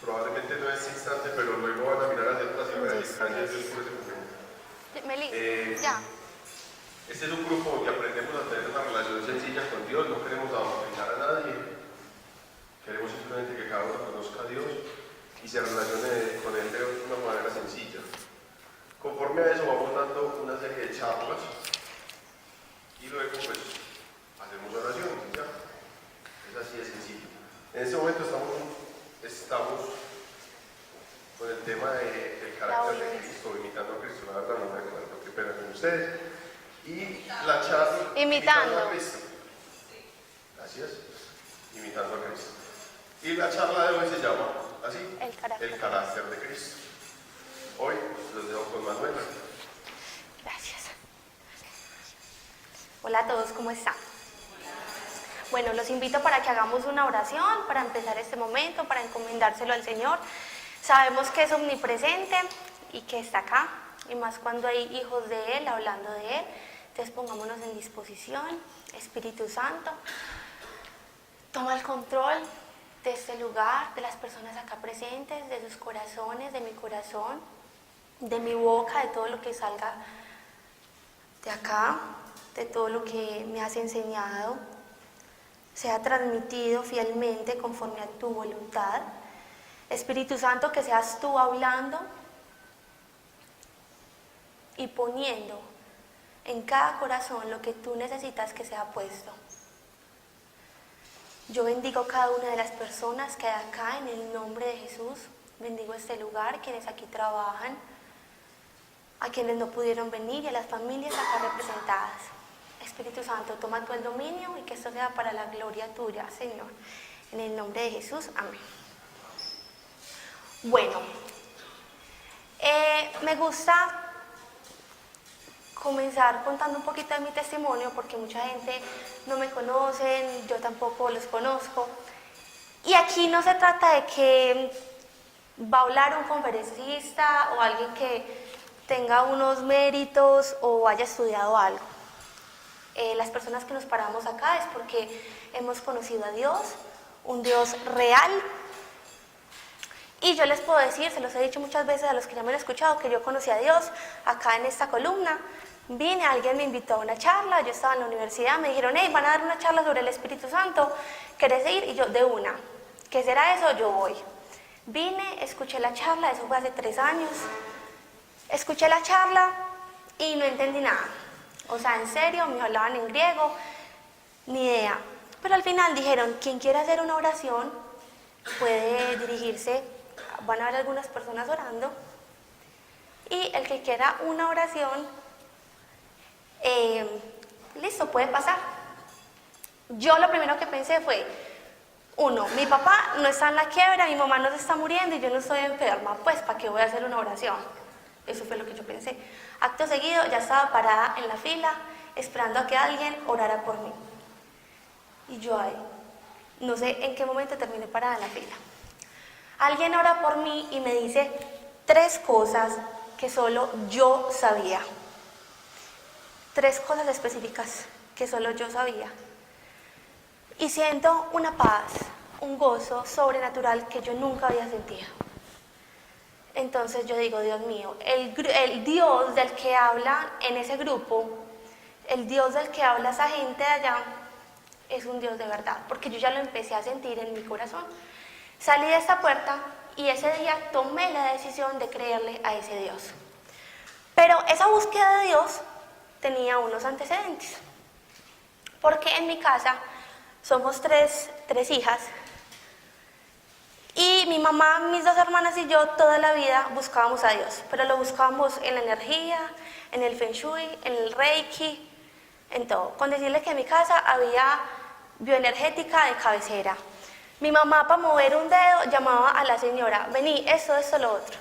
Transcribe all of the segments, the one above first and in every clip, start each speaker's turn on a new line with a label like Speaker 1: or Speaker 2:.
Speaker 1: probablemente no en este instante, pero luego van a mirar hacia atrás y van a decir, gracias Dios por ese momento.
Speaker 2: Meli, ya.
Speaker 1: Este es un grupo donde aprendemos a tener una relación sencilla con Dios, no queremos adoctrinar a nadie, queremos simplemente que cada uno conozca a Dios y se relacione con Él de una manera sencilla. Conforme a eso vamos dando una serie de charlas y luego pues hacemos oraciones, ¿ya? Es así de sencillo. En este momento estamos con el tema del carácter de Cristo, imitando a Cristo, la verdad no me acuerdo, qué pena con ustedes. Y la charla, imitando a Cristo. Gracias, imitando a Cristo. Y la charla de hoy se llama, así, el carácter de Cristo. Hoy los dejo con Manuela.
Speaker 2: Gracias. Hola a todos, ¿cómo están? Bueno, los invito para que hagamos una oración, para empezar este momento, para encomendárselo al Señor. Sabemos que es omnipresente y que está acá, y más cuando hay hijos de Él, hablando de Él. Entonces pongámonos en disposición. Espíritu Santo, toma el control de este lugar, de las personas acá presentes, de sus corazones, de mi corazón, de mi boca, de todo lo que salga de acá, de todo lo que me has enseñado, sea transmitido fielmente conforme a tu voluntad. Espíritu Santo, que seas tú hablando y poniendo en cada corazón lo que tú necesitas que sea puesto. Yo bendigo cada una de las personas que hay acá en el nombre de Jesús. Bendigo este lugar, quienes aquí trabajan, a quienes no pudieron venir y a las familias acá representadas. Espíritu Santo, toma tú el dominio y que esto sea para la gloria tuya, Señor. En el nombre de Jesús, amén. Bueno, me gusta comenzar contando un poquito de mi testimonio porque mucha gente no me conoce, yo tampoco los conozco. Y aquí no se trata de que va a hablar un conferencista o alguien que tenga unos méritos o haya estudiado algo. Las personas que nos paramos acá es porque hemos conocido a Dios, un Dios real. Y yo les puedo decir, se los he dicho muchas veces a los que ya me han escuchado, que yo conocí a Dios acá en esta columna. Vine, alguien me invitó a una charla, yo estaba en la universidad, me dijeron, hey, van a dar una charla sobre el Espíritu Santo, ¿querés ir? Y yo, de una. ¿Qué será eso? Yo voy. Vine, escuché la charla, eso fue hace 3 años. Escuché la charla y no entendí nada. O sea, en serio, me hablaban en griego, ni idea. Pero al final dijeron, quien quiera hacer una oración puede dirigirse, van a haber algunas personas orando, y el que quiera una oración, listo, puede pasar. Yo lo primero que pensé fue, 1, mi papá no está en la quiebra, mi mamá no se está muriendo y yo no estoy enferma, pues ¿para qué voy a hacer una oración? Eso fue lo que yo pensé. Acto seguido ya estaba parada en la fila esperando a que alguien orara por mí. Y yo ahí, no sé en qué momento terminé parada en la fila. Alguien ora por mí y me dice 3 cosas que solo yo sabía. 3 cosas específicas que solo yo sabía. Y siento una paz, un gozo sobrenatural que yo nunca había sentido. Entonces yo digo, Dios mío, el Dios del que habla en ese grupo, el Dios del que habla esa gente de allá, es un Dios de verdad, porque yo ya lo empecé a sentir en mi corazón. Salí de esta puerta y ese día tomé la decisión de creerle a ese Dios. Pero esa búsqueda de Dios tenía unos antecedentes, porque en mi casa somos tres hijas, y mi mamá, mis 2 hermanas y yo toda la vida buscábamos a Dios, pero lo buscábamos en la energía, en el Feng Shui, en el Reiki, en todo. Con decirles que en mi casa había bioenergética de cabecera. Mi mamá, para mover un dedo, llamaba a la señora, vení, esto, lo otro.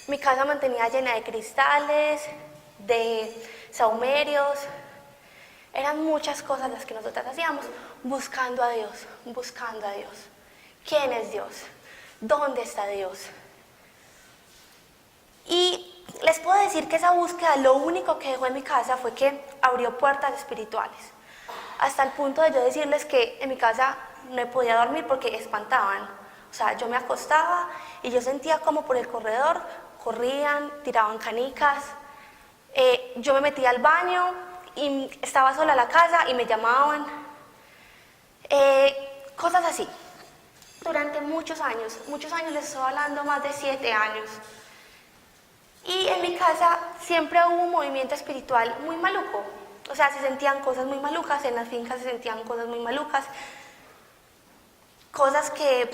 Speaker 2: Mi casa mantenía llena de cristales, de saumerios. Eran muchas cosas las que nosotras hacíamos, buscando a Dios, buscando a Dios. ¿Quién es Dios? ¿Dónde está Dios? Y les puedo decir que esa búsqueda lo único que dejó en mi casa fue que abrió puertas espirituales. Hasta el punto de yo decirles que en mi casa no podía dormir porque espantaban. O sea, yo me acostaba y yo sentía como por el corredor corrían, tiraban canicas. Yo me metía al baño y estaba sola en la casa y me llamaban. Cosas así. Durante muchos años, les estoy hablando más de 7 años. Y en mi casa siempre hubo un movimiento espiritual muy maluco. O sea, se sentían cosas muy malucas, en las fincas se sentían cosas muy malucas. Cosas que,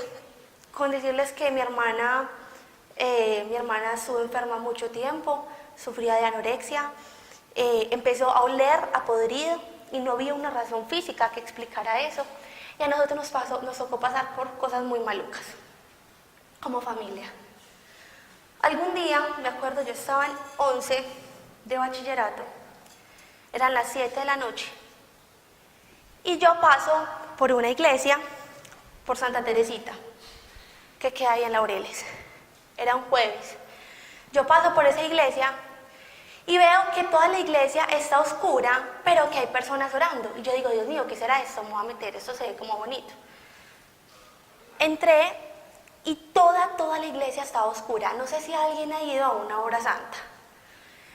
Speaker 2: con decirles que mi hermana estuvo enferma mucho tiempo, sufría de anorexia, empezó a oler a podrido y no había una razón física que explicara eso. Y a nosotros nos tocó pasar por cosas muy malucas, como familia. Algún día, me acuerdo, yo estaba en 11 de bachillerato, eran las 7 de la noche, y yo paso por una iglesia, por Santa Teresita, que queda ahí en Laureles. Era un jueves. Yo paso por esa iglesia y veo que toda la iglesia está oscura, pero que hay personas orando. Y yo digo, Dios mío, ¿qué será esto? Me voy a meter, esto se ve como bonito. Entré y toda la iglesia estaba oscura. No sé si alguien ha ido a una hora santa.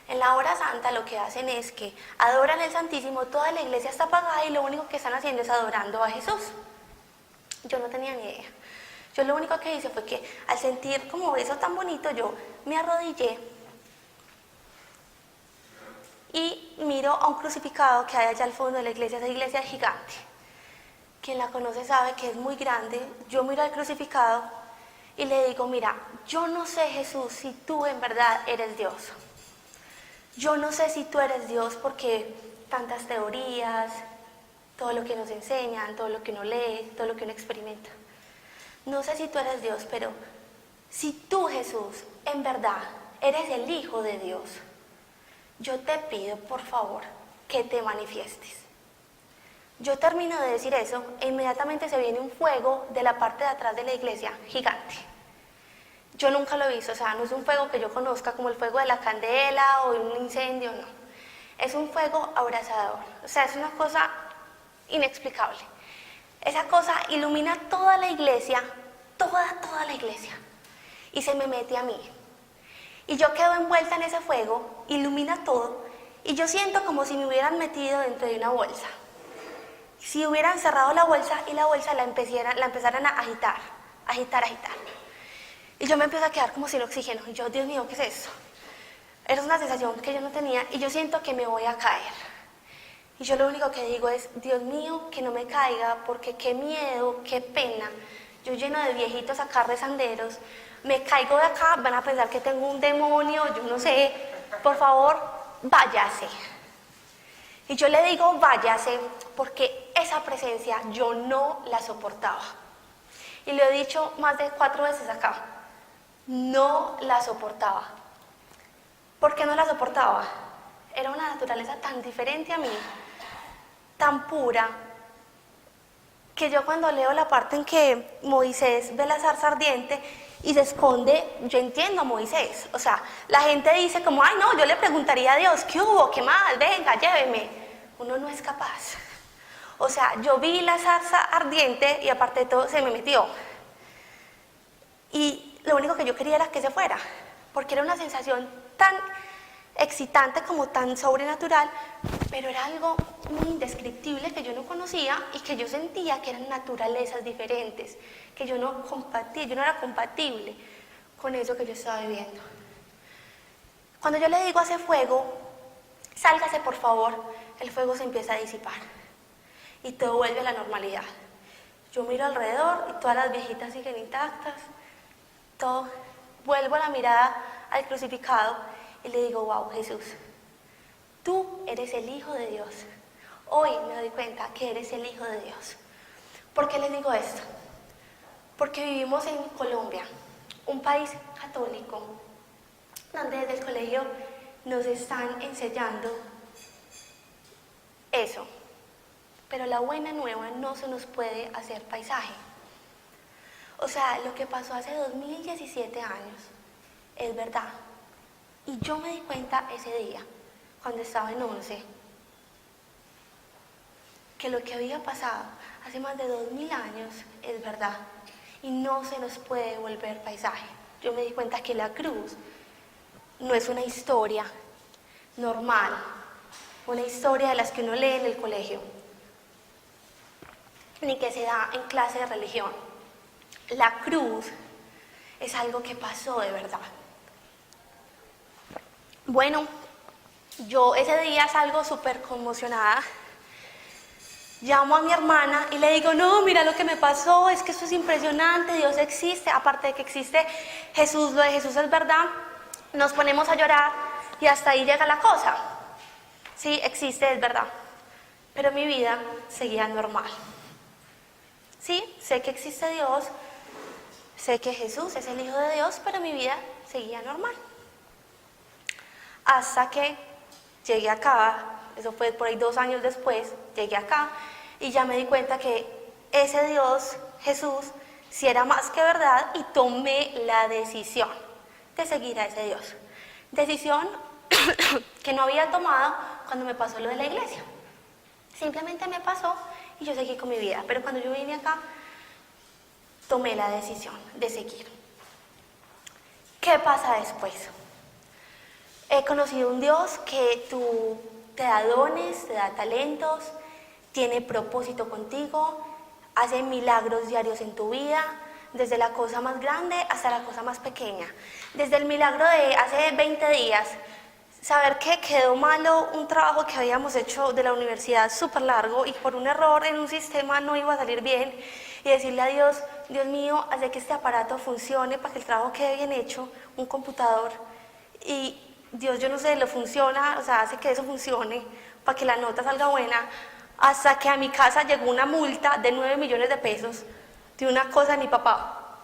Speaker 2: En la hora santa lo que hacen es que adoran el Santísimo, toda la iglesia está apagada y lo único que están haciendo es adorando a Jesús. Yo no tenía ni idea. Yo lo único que hice fue que al sentir como eso tan bonito, yo me arrodillé y miro a un crucificado que hay allá al fondo de la iglesia. Esa iglesia es gigante. Quien la conoce sabe que es muy grande. Yo miro al crucificado y le digo, mira, yo no sé, Jesús, si tú en verdad eres Dios. Yo no sé si tú eres Dios porque tantas teorías, todo lo que nos enseñan, todo lo que uno lee, todo lo que uno experimenta. No sé si tú eres Dios, pero si tú, Jesús, en verdad eres el Hijo de Dios, yo te pido, por favor, que te manifiestes. Yo termino de decir eso e inmediatamente se viene un fuego de la parte de atrás de la iglesia, gigante. Yo nunca lo he visto, o sea, no es un fuego que yo conozca como el fuego de la candela o un incendio, no. Es un fuego abrasador, o sea, es una cosa inexplicable. Esa cosa ilumina toda la iglesia, toda la iglesia, y se me mete a mí. Y yo quedo envuelta en ese fuego, ilumina todo, y yo siento como si me hubieran metido dentro de una bolsa. Si hubieran cerrado la bolsa y la bolsa la empezaran a agitar. Y yo me empiezo a quedar como sin oxígeno. Y yo, Dios mío, ¿qué es eso? Era una sensación que yo no tenía y yo siento que me voy a caer. Y yo lo único que digo es, Dios mío, que no me caiga, porque qué miedo, qué pena. Yo lleno de viejitos acá rezanderos, me caigo de acá, van a pensar que tengo un demonio, yo no sé. Por favor, váyase. Y yo le digo, váyase, porque esa presencia yo no la soportaba. Y lo he dicho más de 4 veces acá. No la soportaba. ¿Por qué no la soportaba? Era una naturaleza tan diferente a mí, tan pura, que yo cuando leo la parte en que Moisés ve la zarza ardiente y se esconde, yo entiendo a Moisés. O sea, la gente dice como, ay no, yo le preguntaría a Dios, ¿qué hubo? ¿Qué más? Venga, lléveme. Uno no es capaz. O sea, yo vi la zarza ardiente y aparte de todo se me metió. Y lo único que yo quería era que se fuera, porque era una sensación tan excitante como tan sobrenatural, pero era algo muy indescriptible que yo no conocía y que yo sentía que eran naturalezas diferentes, que yo no era compatible con eso que yo estaba viviendo. Cuando yo le digo a ese fuego, sálgase por favor, el fuego se empieza a disipar y todo vuelve a la normalidad. Yo miro alrededor y todas las viejitas siguen intactas, todo. Vuelvo la mirada al crucificado y le digo, wow, Jesús, tú eres el Hijo de Dios. Hoy me doy cuenta que eres el Hijo de Dios. ¿Por qué les digo esto? Porque vivimos en Colombia, un país católico, donde desde el colegio nos están enseñando eso. Pero la buena nueva no se nos puede hacer paisaje. O sea, lo que pasó hace 2017 años es verdad. Y yo me di cuenta ese día, cuando estaba en 11, que lo que había pasado hace más de 2000 años es verdad. y no se nos puede volver paisaje. Yo me di cuenta que la cruz no es una historia normal, una historia de las que uno lee en el colegio, ni que se da en clase de religión. La cruz es algo que pasó de verdad. Bueno, yo ese día salgo súper conmocionada. Llamo a mi hermana y le digo, no, mira lo que me pasó, es que esto es impresionante, Dios existe, aparte de que existe Jesús, lo de Jesús es verdad. Nos ponemos a llorar y hasta ahí llega la cosa. Sí, existe, es verdad, pero mi vida seguía normal. Sí, sé que existe Dios, sé que Jesús es el Hijo de Dios, pero mi vida seguía normal. Hasta que llegué acá, eso fue por ahí 2 años después, llegué acá y ya me di cuenta que ese Dios, Jesús, sí era más que verdad y tomé la decisión de seguir a ese Dios. Decisión que no había tomado cuando me pasó lo de la iglesia. Simplemente me pasó y yo seguí con mi vida. Pero cuando yo vine acá, tomé la decisión de seguir. ¿Qué pasa después? He conocido un Dios que te da dones, te da talentos, tiene propósito contigo, hace milagros diarios en tu vida, desde la cosa más grande hasta la cosa más pequeña. Desde el milagro de hace 20 días, saber que quedó malo un trabajo que habíamos hecho de la universidad súper largo y por un error en un sistema no iba a salir bien y decirle a Dios, Dios mío, haz de que este aparato funcione para que el trabajo quede bien hecho, un computador, y Dios, yo no sé, lo funciona, o sea, hace que eso funcione para que la nota salga buena, hasta que a mi casa llegó una multa de 9 millones de pesos de una cosa de mi papá.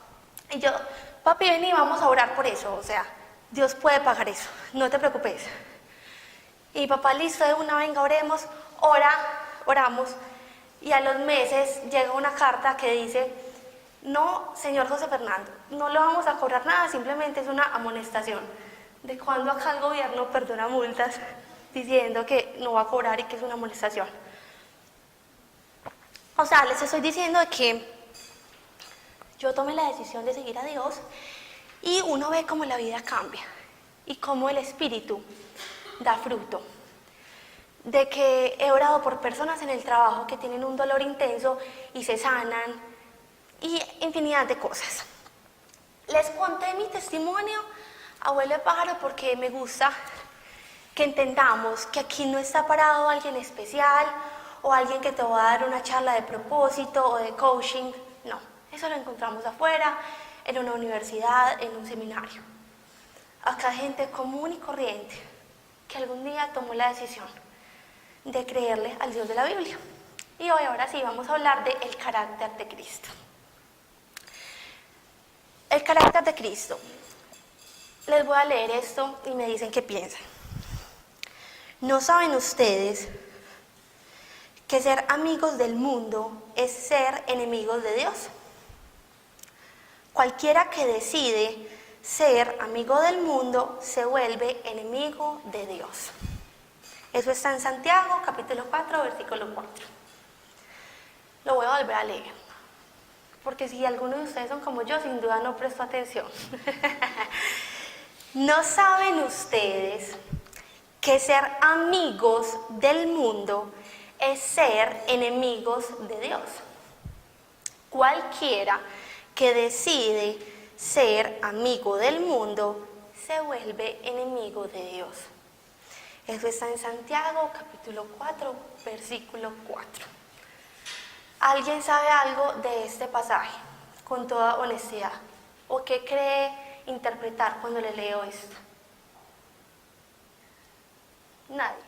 Speaker 2: Y yo, papi, ven y vamos a orar por eso, o sea, Dios puede pagar eso, no te preocupes. Y mi papá, listo, de una, venga, oremos, oramos, y a los meses llega una carta que dice, no, señor José Fernando, no le vamos a cobrar nada, simplemente es una amonestación. ¿De cuándo acá el gobierno perdona multas diciendo que no va a cobrar y que es una amonestación? O sea, les estoy diciendo que yo tomé la decisión de seguir a Dios y uno ve cómo la vida cambia y cómo el espíritu da fruto. De que he orado por personas en el trabajo que tienen un dolor intenso y se sanan y infinidad de cosas. Les conté mi testimonio, abuelo de pájaro, porque me gusta que entendamos que aquí no está parado alguien especial o alguien que te va a dar una charla de propósito o de coaching. No, eso lo encontramos afuera, en una universidad, en un seminario. Acá hay gente común y corriente que algún día tomó la decisión de creerle al Dios de la Biblia. Y hoy, ahora sí, vamos a hablar del carácter de Cristo. El carácter de Cristo. Les voy a leer esto y me dicen qué piensan. ¿No saben ustedes que ser amigos del mundo es ser enemigos de Dios? Cualquiera que decide ser amigo del mundo se vuelve enemigo de Dios. Eso está en Santiago, capítulo 4, versículo 4. Lo voy a volver a leer, porque si algunos de ustedes son como yo, sin duda no presto atención. ¿No saben ustedes que ser amigos del mundo es ser enemigos de Dios? Cualquiera que decide ser amigo del mundo se vuelve enemigo de Dios. Eso está en Santiago, capítulo 4, versículo 4. ¿Alguien sabe algo de este pasaje? Con toda honestidad. ¿O qué cree interpretar cuando le leo esto? Nadie.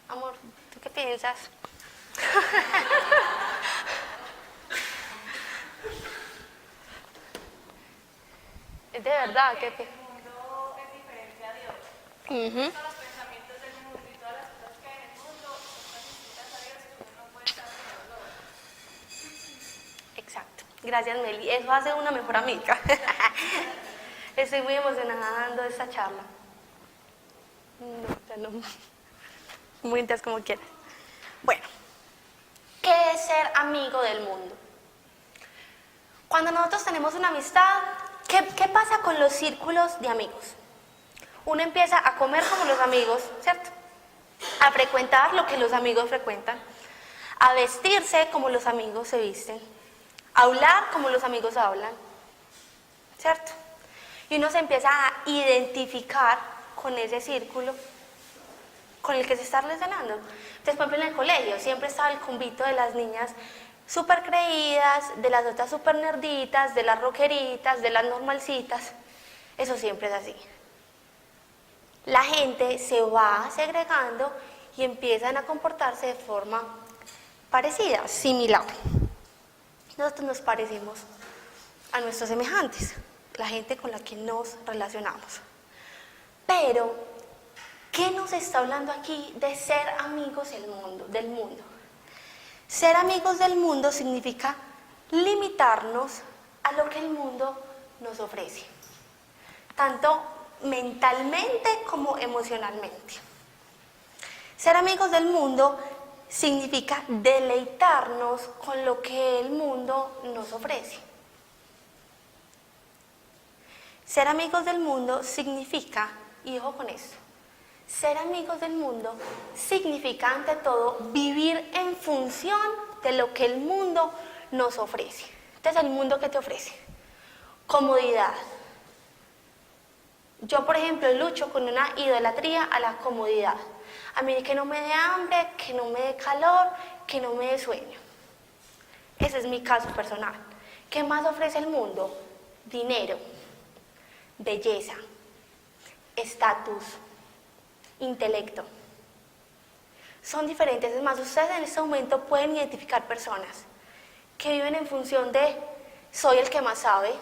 Speaker 2: Amor, ¿tú qué piensas? Es de verdad, ¿qué piensas?
Speaker 3: El mundo es diferente a Dios.
Speaker 2: Uh-huh.
Speaker 3: Todos los pensamientos del mundo y todas las cosas que hay en el mundo son tan distintas a Dios que uno no puede estar con los dos.
Speaker 2: Exacto. Gracias, Meli. Eso hace una mejor amiga. Estoy muy emocionada dando esta charla. No, ya no. Muy intensa como quieras. Bueno, ¿qué es ser amigo del mundo? Cuando nosotros tenemos una amistad, ¿qué pasa con los círculos de amigos? Uno empieza a comer como los amigos, ¿cierto? A frecuentar lo que los amigos frecuentan, a vestirse como los amigos se visten, a hablar como los amigos hablan, ¿cierto? Y uno se empieza a identificar con ese círculo con el que se está relacionando. Entonces, por ejemplo, en el colegio siempre estaba el convito de las niñas súper creídas, de las otras súper nerditas, de las rockeritas, de las normalcitas. Eso siempre es así. La gente se va segregando y empiezan a comportarse de forma parecida, similar. Nosotros nos parecemos a nuestros semejantes, la gente con la que nos relacionamos. Pero, ¿qué nos está hablando aquí de ser amigos del mundo? Ser amigos del mundo significa limitarnos a lo que el mundo nos ofrece, tanto mentalmente como emocionalmente. Ser amigos del mundo significa deleitarnos con lo que el mundo nos ofrece. Ser amigos del mundo significa, y ojo con esto, ser amigos del mundo significa ante todo vivir en función de lo que el mundo nos ofrece. Entonces, ¿el mundo qué te ofrece? Comodidad. Yo, por ejemplo, lucho con una idolatría a la comodidad. A mí que no me dé hambre, que no me dé calor, que no me dé sueño. Ese es mi caso personal. ¿Qué más ofrece el mundo? Dinero, belleza, estatus, intelecto. Son diferentes. Es más, ustedes en este momento pueden identificar personas que viven en función de soy el que más sabe,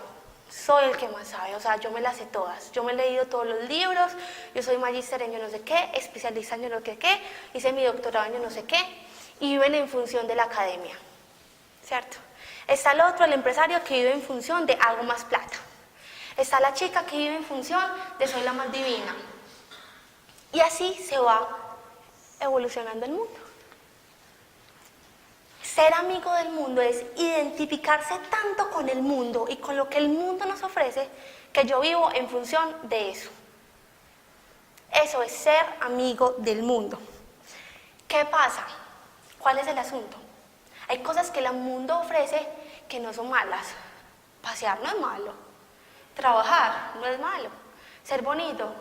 Speaker 2: o sea, yo me las sé todas, yo me he leído todos los libros, yo soy magíster en yo no sé qué, especialista en yo no sé qué, hice mi doctorado en yo no sé qué, y viven en función de la academia, ¿cierto? Está el otro, el empresario, que vive en función de algo más plata. Está la chica que vive en función de soy la más divina. Y así se va evolucionando el mundo. Ser amigo del mundo es identificarse tanto con el mundo y con lo que el mundo nos ofrece que yo vivo en función de eso. Eso es ser amigo del mundo. ¿Qué pasa? ¿Cuál es el asunto? Hay cosas que el mundo ofrece que no son malas. Pasear no es malo. Trabajar no es malo. Ser bonito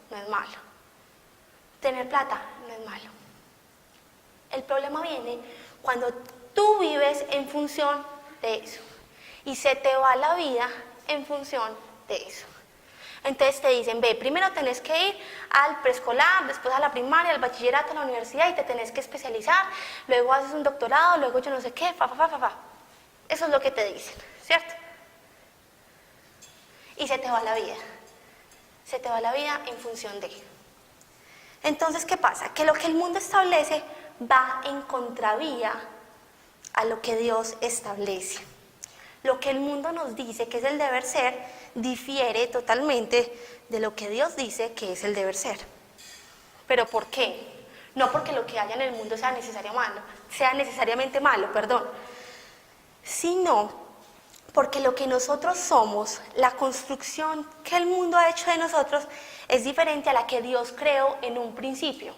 Speaker 2: no es malo. Tener plata no es malo. El problema viene cuando tú vives en función de eso y se te va la vida en función de eso. Entonces te dicen, ve, primero tenés que ir al preescolar, después a la primaria, al bachillerato, a la universidad y te tenés que especializar, luego haces un doctorado, luego yo no sé qué, Eso es lo que te dicen, ¿cierto? Y se te va la vida. Se te va la vida en función de. Entonces, ¿qué pasa? Que lo que el mundo establece va en contravía a lo que Dios establece. Lo que el mundo nos dice que es el deber ser, difiere totalmente de lo que Dios dice que es el deber ser. ¿Pero por qué? No porque lo que haya en el mundo sea necesariamente malo, sino porque lo que nosotros somos, la construcción que el mundo ha hecho de nosotros, es diferente a la que Dios creó en un principio.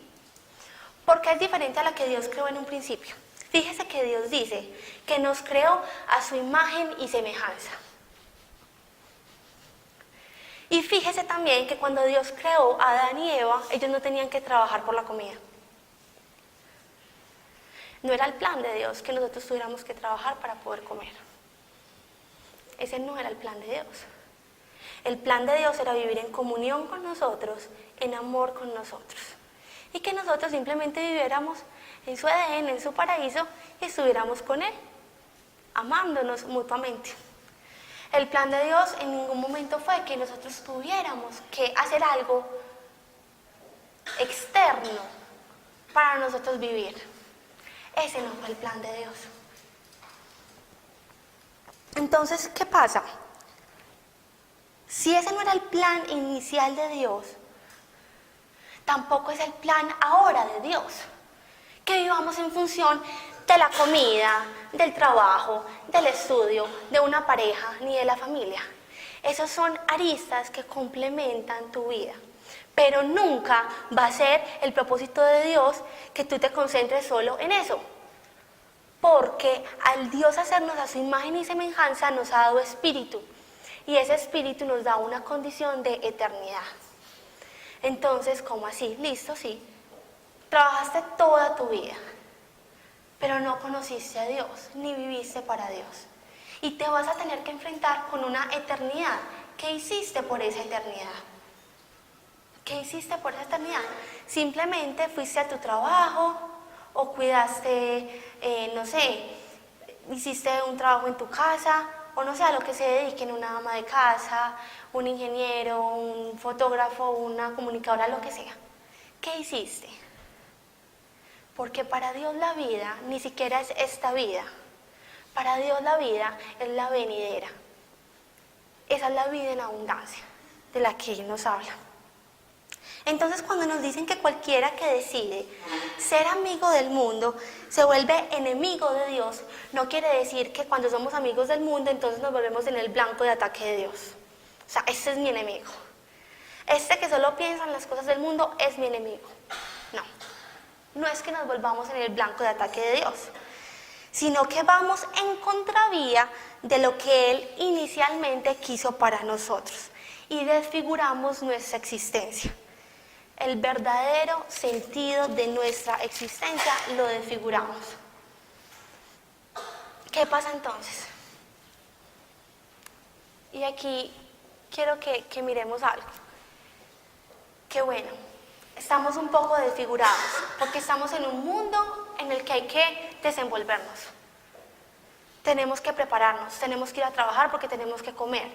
Speaker 2: ¿Por qué es diferente a la que Dios creó en un principio? Fíjese que Dios dice que nos creó a su imagen y semejanza. Y fíjese también que cuando Dios creó a Adán y Eva, ellos no tenían que trabajar por la comida. No era el plan de Dios que nosotros tuviéramos que trabajar para poder comer. Ese no era el plan de Dios. El plan de Dios era vivir en comunión con nosotros, en amor con nosotros. Y que nosotros simplemente viviéramos en su Edén, en su paraíso, y estuviéramos con Él, amándonos mutuamente. El plan de Dios en ningún momento fue que nosotros tuviéramos que hacer algo externo para nosotros vivir. Ese no fue el plan de Dios. Entonces, ¿qué pasa? Si ese no era el plan inicial de Dios, tampoco es el plan ahora de Dios. Que vivamos en función de la comida, del trabajo, del estudio, de una pareja, ni de la familia. Esos son aristas que complementan tu vida. Pero nunca va a ser el propósito de Dios que tú te concentres solo en eso. Porque al Dios hacernos a su imagen y semejanza nos ha dado espíritu. Y ese espíritu nos da una condición de eternidad. Entonces, ¿cómo así? Listo, sí. Trabajaste toda tu vida, pero no conociste a Dios, ni viviste para Dios. Y te vas a tener que enfrentar con una eternidad. ¿Qué hiciste por esa eternidad? ¿Qué hiciste por esa eternidad? Simplemente fuiste a tu trabajo o cuidaste, no sé, hiciste un trabajo en tu casa o no sé, a lo que se dediquen, una ama de casa, un ingeniero, un fotógrafo, una comunicadora, lo que sea. ¿Qué hiciste? Porque para Dios la vida ni siquiera es esta vida. Para Dios la vida es la venidera. Esa es la vida en abundancia de la que Él nos habla. Entonces, cuando nos dicen que cualquiera que decide ser amigo del mundo se vuelve enemigo de Dios, no quiere decir que cuando somos amigos del mundo entonces nos volvemos en el blanco de ataque de Dios. O sea, este es mi enemigo. Este que solo piensa en las cosas del mundo es mi enemigo. No, no es que nos volvamos en el blanco de ataque de Dios, sino que vamos en contravía de lo que Él inicialmente quiso para nosotros y desfiguramos nuestra existencia. El verdadero sentido de nuestra existencia lo desfiguramos. ¿Qué pasa entonces? Y aquí quiero que miremos algo. Que bueno, estamos un poco desfigurados porque estamos en un mundo en el que hay que desenvolvernos. Tenemos que prepararnos, tenemos que ir a trabajar porque tenemos que comer.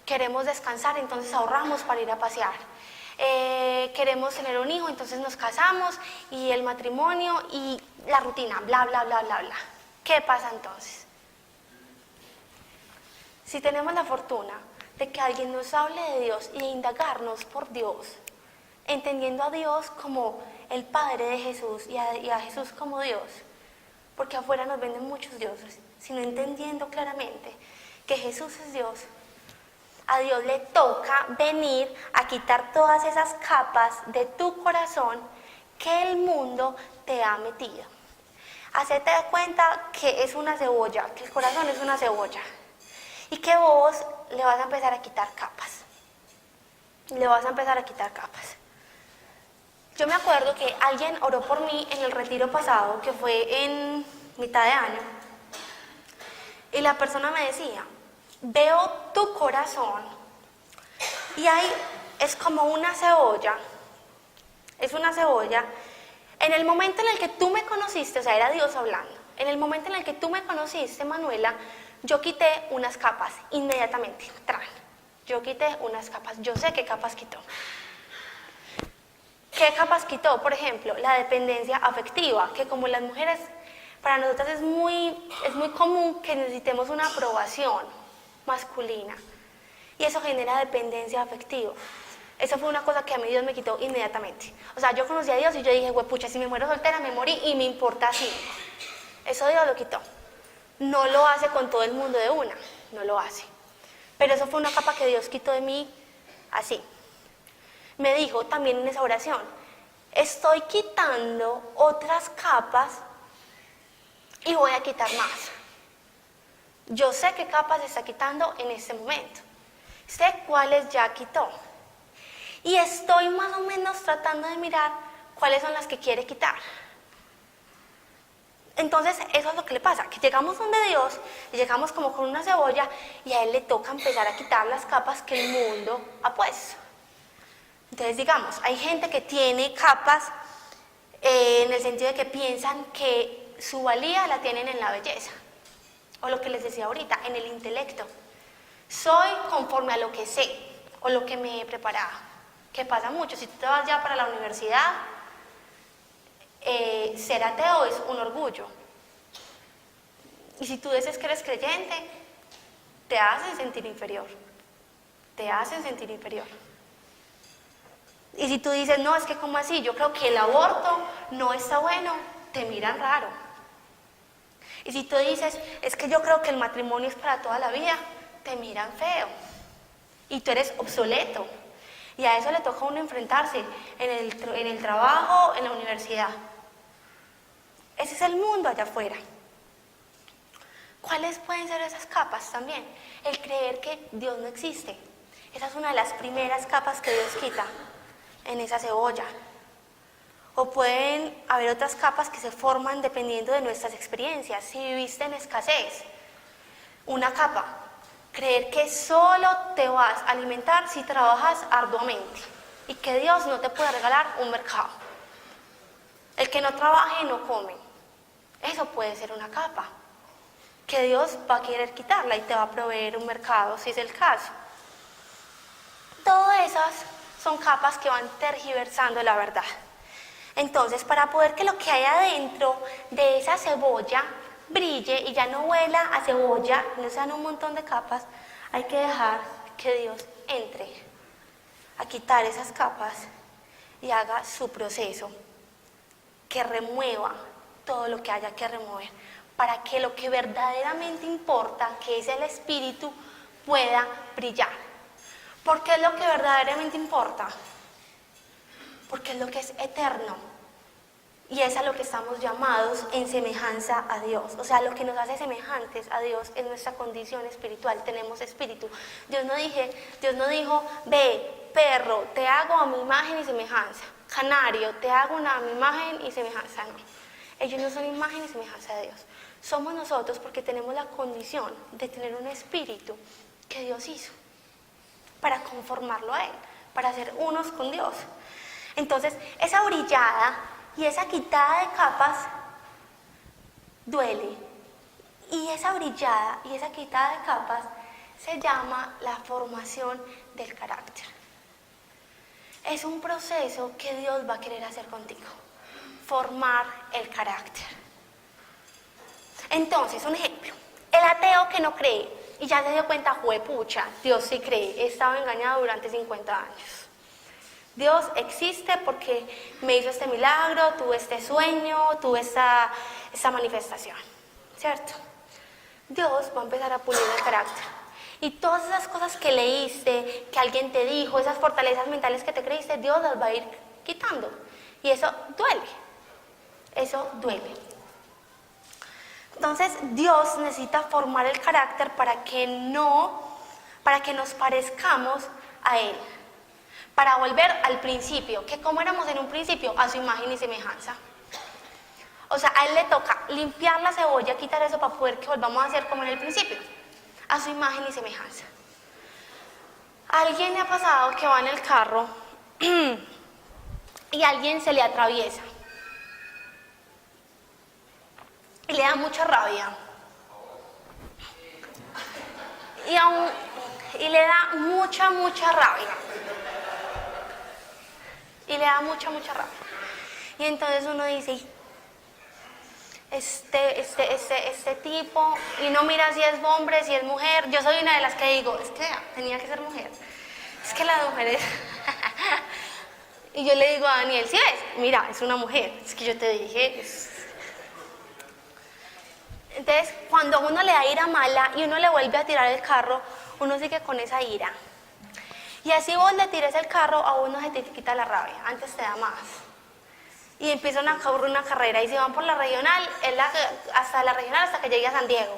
Speaker 2: Queremos descansar, entonces ahorramos para ir a pasear. Queremos tener un hijo, entonces nos casamos y el matrimonio y la rutina, bla, bla, bla, bla, bla. ¿Qué pasa entonces? Si tenemos la fortuna de que alguien nos hable de Dios y de indagarnos por Dios, entendiendo a Dios como el Padre de Jesús y a Jesús como Dios, porque afuera nos venden muchos dioses, sino entendiendo claramente que Jesús es Dios, a Dios le toca venir a quitar todas esas capas de tu corazón que el mundo te ha metido. Hacerte de cuenta que es una cebolla, que el corazón es una cebolla y que vos le vas a empezar a quitar capas. Le vas a empezar a quitar capas. Yo me acuerdo que alguien oró por mí en el retiro pasado, que fue en mitad de año, y la persona me decía: veo tu corazón y ahí es como una cebolla, es una cebolla. En el momento en el que tú me conociste, o sea, era Dios hablando, en el momento en el que tú me conociste, Manuela, yo quité unas capas inmediatamente, yo quité unas capas, yo sé qué capas quitó. ¿Qué capas quitó? Por ejemplo, la dependencia afectiva, que como las mujeres, para nosotras es muy común que necesitemos una aprobación masculina. Y eso genera dependencia afectiva. Eso fue una cosa que a mí Dios me quitó inmediatamente. O sea, yo conocí a Dios y yo dije, pucha, si me muero soltera me morí y me importa así. Eso Dios lo quitó. No lo hace con todo el mundo de una, no lo hace. Pero eso fue una capa que Dios quitó de mí así. Me dijo también en esa oración: estoy quitando otras capas y voy a quitar más. Yo sé qué capas está quitando en este momento. Sé cuáles ya quitó. Y estoy más o menos tratando de mirar cuáles son las que quiere quitar. Entonces, eso es lo que le pasa, que llegamos donde Dios, y llegamos como con una cebolla, y a Él le toca empezar a quitar las capas que el mundo ha puesto. Entonces, digamos, hay gente que tiene capas en el sentido de que piensan que su valía la tienen en la belleza, o lo que les decía ahorita, en el intelecto. Soy conforme a lo que sé, o lo que me he preparado, que pasa mucho. Si tú te vas ya para la universidad, ser ateo es un orgullo. Y si tú dices que eres creyente, te hacen sentir inferior. Te hacen sentir inferior. Y si tú dices, no, es que como así, yo creo que el aborto no está bueno, te miran raro. Y si tú dices, es que yo creo que el matrimonio es para toda la vida, te miran feo. Y tú eres obsoleto. Y a eso le toca a uno enfrentarse en el trabajo, en la universidad. Ese es el mundo allá afuera. ¿Cuáles pueden ser esas capas también? El creer que Dios no existe. Esa es una de las primeras capas que Dios quita en esa cebolla. O pueden haber otras capas que se forman dependiendo de nuestras experiencias. Si viviste en escasez, una capa, creer que solo te vas a alimentar si trabajas arduamente y que Dios no te puede regalar un mercado. El que no trabaje no come. Eso puede ser una capa, que Dios va a querer quitarla y te va a proveer un mercado, si es el caso. Todas esas son capas que van tergiversando la verdad. Entonces, para poder que lo que hay adentro de esa cebolla brille y ya no huela a cebolla, no sean un montón de capas, hay que dejar que Dios entre a quitar esas capas y haga su proceso, que remueva todo lo que haya que remover, para que lo que verdaderamente importa, que es el espíritu, pueda brillar. ¿Por qué es lo que verdaderamente importa? Porque es lo que es eterno. Y es a lo que estamos llamados en semejanza a Dios. O sea, lo que nos hace semejantes a Dios es nuestra condición espiritual. Tenemos espíritu. Dios no dijo, ve, perro, te hago a mi imagen y semejanza. Canario, te hago a mi imagen y semejanza. No. Ellos no son imagen y semejanza de Dios. Somos nosotros porque tenemos la condición de tener un espíritu que Dios hizo para conformarlo a Él, para ser unos con Dios. Entonces, esa brillada y esa quitada de capas duele. Y esa brillada y esa quitada de capas se llama la formación del carácter. Es un proceso que Dios va a querer hacer contigo. Formar el carácter. Entonces, un ejemplo. El ateo que no cree y ya se dio cuenta, juepucha, Dios sí cree, he estado engañado durante 50 años. Dios existe porque me hizo este milagro, tuve este sueño, tuve esta manifestación, ¿cierto? Dios va a empezar a pulir el carácter. Y todas esas cosas que leíste, que alguien te dijo, esas fortalezas mentales que te creíste, Dios las va a ir quitando. Y eso duele. Eso duele. Entonces, Dios necesita formar el carácter para que nos parezcamos a Él. Para volver al principio, que como éramos en un principio, a su imagen y semejanza. O sea, a Él le toca limpiar la cebolla, quitar eso para poder que volvamos a ser como en el principio, a su imagen y semejanza. ¿A alguien le ha pasado que va en el carro y alguien se le atraviesa? Y le da mucha rabia. Y le da mucha rabia. Y le da mucha rabia. Y entonces uno dice, este tipo, y no mira si es hombre, si es mujer. Yo soy una de las que digo, es que tenía que ser mujer. Es que las mujeres... Y yo le digo a Daniel, ¿sí ves? Mira, es una mujer. Es que yo te dije... Entonces, cuando uno le da ira mala y uno le vuelve a tirar el carro, uno sigue con esa ira. Y así vos le tires el carro, a uno se te quita la rabia, antes te da más. Y empiezan a correr una carrera y se van por la regional, hasta que llegue a San Diego.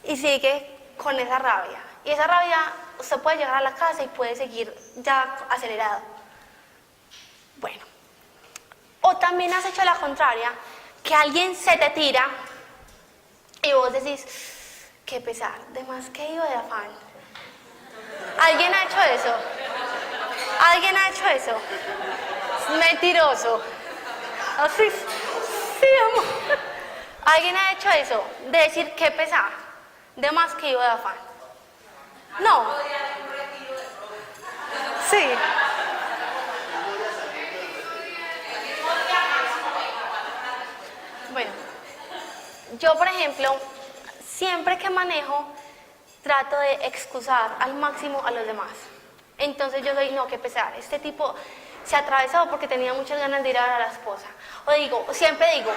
Speaker 2: Y sigue con esa rabia. Y esa rabia, usted puede llegar a la casa y puede seguir ya acelerado. Bueno. O también has hecho la contraria, que alguien se te tira y vos decís, qué pesar, de más que iba de afán. ¿Alguien ha hecho eso? ¿Alguien ha hecho eso? Mentiroso. Así, sí, amor. ¿Alguien ha hecho eso? De decir, qué pesar, de más que iba de afán. No. Sí. Bueno, yo por ejemplo, siempre que manejo, trato de excusar al máximo a los demás. Entonces yo soy, no, qué pesar, este tipo se atravesó porque tenía muchas ganas de ir a ver a la esposa. Siempre digo,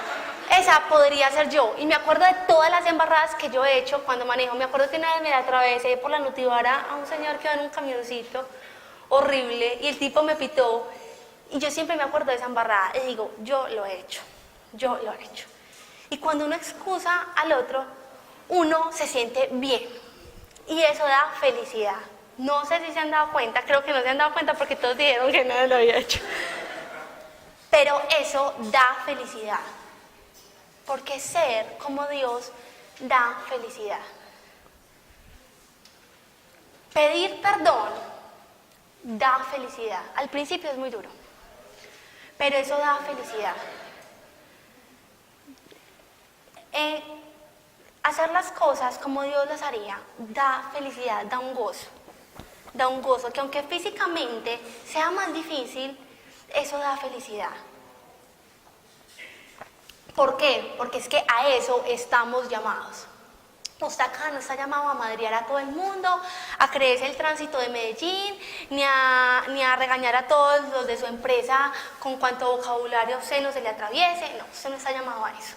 Speaker 2: esa podría ser yo. Y me acuerdo de todas las embarradas que yo he hecho cuando manejo. Me acuerdo que una vez me la atravesé por la Nutibara a un señor que iba en un camioncito horrible y el tipo me pitó. Y yo siempre me acuerdo de esa embarrada y digo, yo lo he hecho. Y cuando uno excusa al otro, uno se siente bien. Y eso da felicidad. No sé si se han dado cuenta, creo que no se han dado cuenta porque todos dijeron que no lo había hecho. Pero eso da felicidad. Porque ser como Dios da felicidad. Pedir perdón da felicidad. Al principio es muy duro, pero eso da felicidad. Hacer las cosas como Dios las haría da felicidad, da un gozo. Da un gozo que aunque físicamente sea más difícil, eso da felicidad. ¿Por qué? Porque es que a eso estamos llamados. Usted acá no está llamado a madrear a todo el mundo, a creerse el tránsito de Medellín, ni a regañar a todos los de su empresa con cuanto vocabulario obsceno se le atraviese. No, usted no está llamado a eso.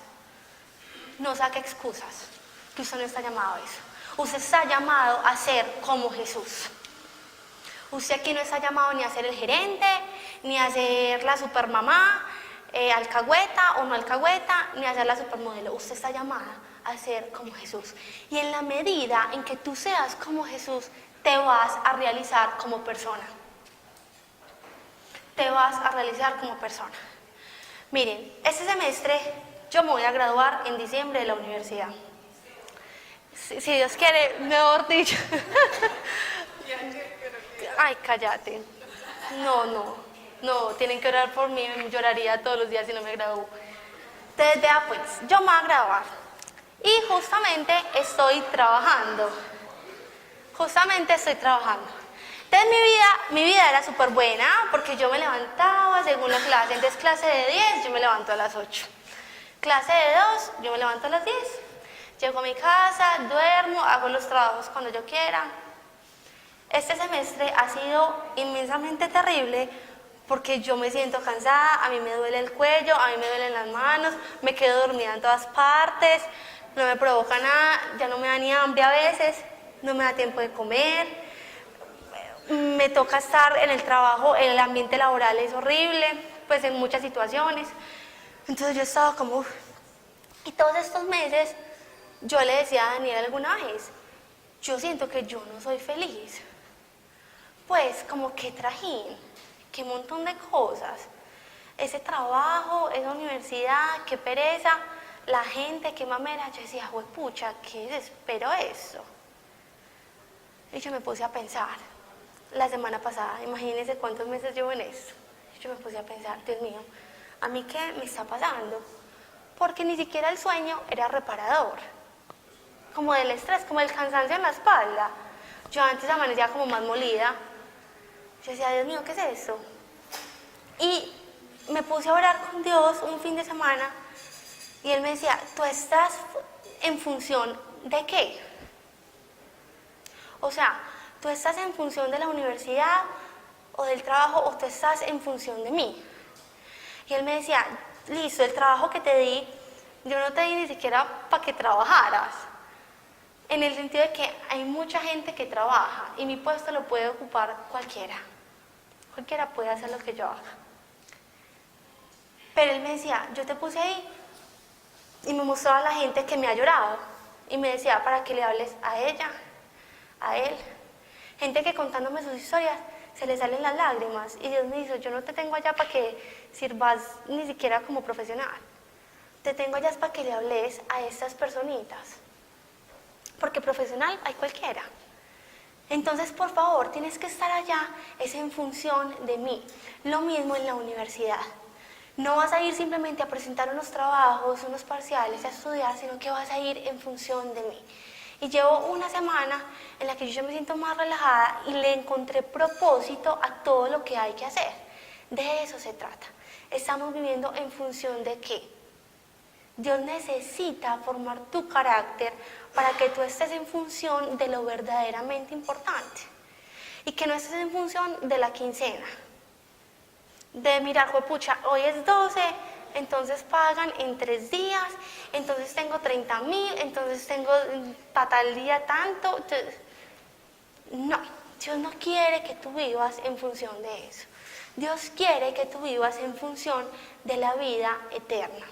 Speaker 2: No saque excusas, que usted no está llamado a eso. Usted está llamado a ser como Jesús. Usted aquí no está llamado ni a ser el gerente, ni a ser la supermamá, alcahueta o no alcahueta, ni a ser la supermodelo. Usted está llamada a ser como Jesús. Y en la medida en que tú seas como Jesús, te vas a realizar como persona. Te vas a realizar como persona. Miren, este semestre yo me voy a graduar en diciembre de la universidad. Si Dios quiere, mejor dicho. Ay, cállate. No, tienen que orar por mí, lloraría todos los días si no me gradúo. Entonces, vea pues, yo me voy a graduar y justamente estoy trabajando. Entonces mi vida era súper buena porque yo me levantaba según la clase. Entonces clase de 10, yo me levanto a las 8. Clase de 2, yo me levanto a las 10. Llego a mi casa, duermo, hago los trabajos cuando yo quiera. Este semestre ha sido inmensamente terrible porque yo me siento cansada, a mí me duele el cuello, a mí me duelen las manos, me quedo dormida en todas partes, no me provoca nada, ya no me da ni hambre a veces, no me da tiempo de comer, me toca estar en el trabajo, el ambiente laboral es horrible, pues en muchas situaciones. Entonces yo estaba como, uff. Y todos estos meses yo le decía a Daniel alguna vez, yo siento que yo no soy feliz. Pues como qué trajín, qué montón de cosas. Ese trabajo, esa universidad, qué pereza, la gente, qué mamera. Yo decía, juepucha, qué desespero eso. Y yo me puse a pensar, la semana pasada, imagínense cuántos meses llevo en esto. Yo me puse a pensar, Dios mío, ¿a mí qué me está pasando? Porque ni siquiera el sueño era reparador. Como del estrés, como del cansancio en la espalda. Yo antes amanecía como más molida. Yo decía, Dios mío, ¿qué es eso? Y me puse a orar con Dios un fin de semana y Él me decía, ¿tú estás en función de qué? O sea, ¿tú estás en función de la universidad o del trabajo o tú estás en función de mí? Y Él me decía, listo, el trabajo que te di, yo no te di ni siquiera para que trabajaras. En el sentido de que hay mucha gente que trabaja y mi puesto lo puede ocupar cualquiera. Cualquiera puede hacer lo que yo haga. Pero Él me decía, yo te puse ahí y me mostraba a la gente que me ha llorado. Y me decía, para que le hables a ella, a él. Gente que contándome sus historias se le salen las lágrimas. Y Dios me dice, yo no te tengo allá para que sirvas ni siquiera como profesional. Te tengo allá para que le hables a estas personitas. Porque profesional hay cualquiera. Entonces, por favor, tienes que estar allá, es en función de mí. Lo mismo en la universidad. No vas a ir simplemente a presentar unos trabajos, unos parciales, a estudiar, sino que vas a ir en función de mí. Y llevo una semana en la que yo me siento más relajada y le encontré propósito a todo lo que hay que hacer. De eso se trata. Estamos viviendo en función de qué. Dios necesita formar tu carácter para que tú estés en función de lo verdaderamente importante y que no estés en función de la quincena. de mirar, juepucha, hoy es 12, entonces pagan en 3 días, entonces tengo 30.000, entonces tengo para tal día tanto. No, Dios no quiere que tú vivas en función de eso. Dios quiere que tú vivas en función de la vida eterna.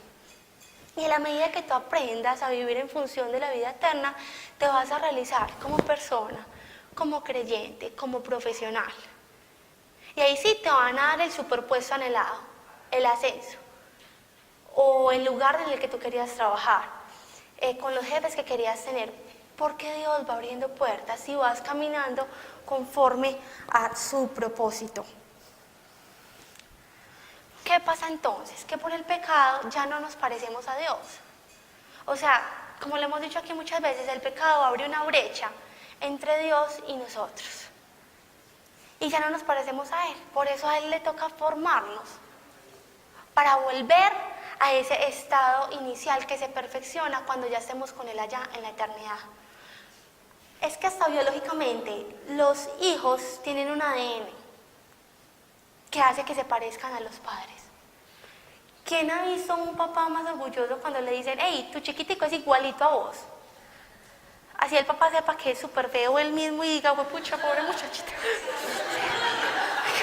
Speaker 2: Y a la medida que tú aprendas a vivir en función de la vida eterna, te vas a realizar como persona, como creyente, como profesional. Y ahí sí te van a dar el superpuesto anhelado, el ascenso, o el lugar en el que tú querías trabajar, con los jefes que querías tener, porque Dios va abriendo puertas y vas caminando conforme a su propósito. ¿Qué pasa entonces? Que por el pecado ya no nos parecemos a Dios. O sea, como lo hemos dicho aquí muchas veces, el pecado abre una brecha entre Dios y nosotros. Y ya no nos parecemos a Él. Por eso a Él le toca formarnos para volver a ese estado inicial que se perfecciona cuando ya estemos con Él allá en la eternidad. Es que hasta biológicamente los hijos tienen un ADN que hace que se parezcan a los padres. ¿Quién ha visto un papá más orgulloso cuando le dicen, hey, tu chiquitico es igualito a vos? Así el papá sepa que es súper feo él mismo y diga, pucha, pobre muchachita.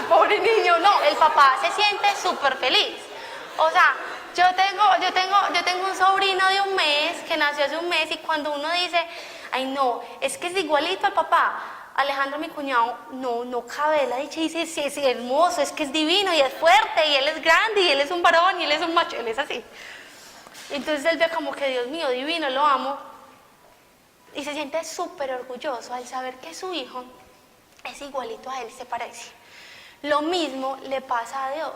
Speaker 2: Pobre niño. No, el papá se siente súper feliz. O sea, yo tengo un sobrino de 1 mes que nació hace 1 mes y cuando uno dice, ay no, es que es igualito al papá. Alejandro, mi cuñado, no cabe la dicha y dice, sí, es hermoso, es que es divino y es fuerte y él es grande y él es un varón y él es un macho, él es así. Entonces él ve como que Dios mío, divino, lo amo. Y se siente súper orgulloso al saber que su hijo es igualito a él, se parece. Lo mismo le pasa a Dios,